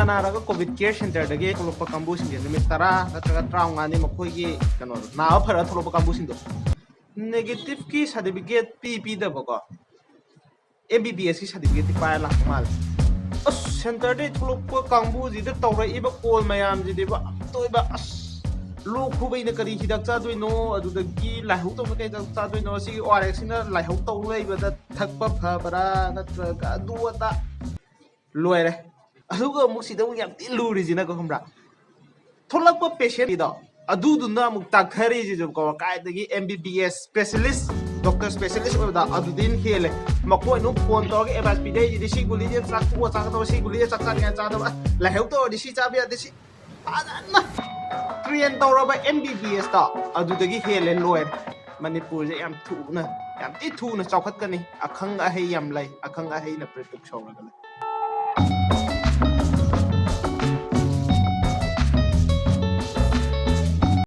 ꯅꯥꯔꯒ COVID care ꯁꯦꯟꯇꯔꯗꯒꯤ ꯊꯣꯛꯂꯛꯄ ꯀꯥꯡꯕꯨꯁꯤꯡꯁꯦ ꯅꯨꯃꯤꯠ 10 ꯅꯠꯇ꯭ꯔꯒ 15ꯅꯤ ꯃꯈꯣꯏꯒꯤ ꯀꯩꯅꯣꯗꯣ ꯅꯥꯕ ꯐꯔ ꯊꯣꯛꯂꯛꯄ ꯀꯥꯡꯕꯨꯁꯤꯡꯗꯣ ꯅꯦꯒꯦꯇꯤꯚꯀꯤ ꯁꯥꯔꯇꯤꯐꯤꯀꯦꯠ ꯄꯤꯗꯕꯀꯣ MBBSꯀꯤ ꯁꯥꯔꯇꯤꯐꯤꯀꯦꯠꯇꯤ ꯄꯥꯏꯔ ꯂꯥꯛꯄ ꯃꯥꯜꯂꯦ ꯑꯁ ꯁꯦꯟꯇꯔꯗꯩ ꯊꯣꯛꯂꯛꯄ ꯀꯥꯡꯕꯨꯁꯤꯗ ꯇꯧꯔꯛꯏꯕ ꯀꯣꯜ ꯃꯌꯥꯝꯁꯤꯗꯤꯕ ꯑꯝꯇꯣꯏꯕ ꯑꯁ ꯂꯣꯛ ꯈꯨꯕꯩꯅ ꯀꯔꯤ ꯍꯤꯗꯥꯛ ꯆꯥꯗꯣꯏꯅꯣ ꯑꯗꯨꯗꯒꯤ ꯂꯥꯏꯍꯧ ꯇꯧꯕ ꯀꯩ ꯍꯤꯗꯥꯛ ꯆꯥꯗꯣꯏꯅꯣ ꯁꯤꯒꯤ ORSꯁꯤꯅ ꯂꯥꯏꯍꯧ ꯇꯧ ꯂꯩꯕꯗ ꯊꯛꯄ ꯐꯕ꯭ꯔꯥ ꯅꯠꯇ꯭ꯔꯒ ꯑꯗꯨ ꯑꯗꯥ ꯂꯣꯏꯔꯦ ꯑꯗꯨꯒ ꯑꯃꯨꯛ ꯁꯤꯗ ꯑꯃꯨꯛ ꯌꯥꯝ ꯊꯤ ꯂꯨꯔꯤꯁꯤꯅꯀꯣ ꯈꯪꯕ꯭ꯔꯥ ꯊꯣꯛꯂꯛꯄ ꯄꯦꯁꯦꯟꯒꯤꯗꯣ ꯑꯗꯨꯗꯨꯅ ꯑꯃꯨꯛ ꯇꯥꯛꯊꯔꯤꯁꯤꯁꯨꯀꯣ ꯀꯥꯏꯗꯒꯤ MBBS ꯁ꯭ꯄꯦꯁꯦꯂꯤꯁ ꯗꯣꯛꯇꯔ ꯁ꯭ꯄꯦꯁꯦꯂꯤꯁ ꯑꯣꯏꯕꯗ ꯑꯗꯨꯗꯩꯅ ꯍꯦꯜꯂꯦ ꯃꯈꯣꯏꯅ ꯐꯣꯟ ꯇꯧꯔꯒ ꯑꯦꯗꯚꯥꯏꯁ ꯄꯤꯔꯛꯏꯁꯤꯗꯤ ꯁꯤ ꯒꯨꯂꯤꯁꯦ ꯆꯥꯊꯣꯛꯑ ꯆꯥꯒꯗꯕ ꯁꯤ ꯒꯨꯂꯤꯁꯦ ꯆꯥꯛ ꯆꯥꯅꯤꯡꯉꯥꯏ ꯆꯥꯗꯕ ꯂꯥꯏꯍꯧ ꯇꯧꯔꯗꯤ ꯁꯤ ꯆꯥꯕ ꯌꯥꯗꯦ ꯁꯤ ꯐꯖꯅ ꯇ꯭ꯔꯦꯟ ꯇꯧꯔꯕ MBBSꯇꯣ ꯑꯗꯨꯗꯒꯤ ꯍꯦꯜꯂꯦ ꯂꯣꯏꯔꯦ ꯃꯅꯤꯄꯨꯔꯁꯦ ꯌꯥꯝ ꯊꯤ ꯊꯨꯅ ꯆꯥꯎꯈꯠꯀꯅꯤ ꯑꯈꯪ ꯑꯍꯩ ꯌꯥꯝ ꯂꯩ ꯑꯈꯪ ꯑꯍꯩꯅ ꯄ꯭ꯔꯤꯄꯤꯛ ꯁꯧꯔꯒ ꯂꯩ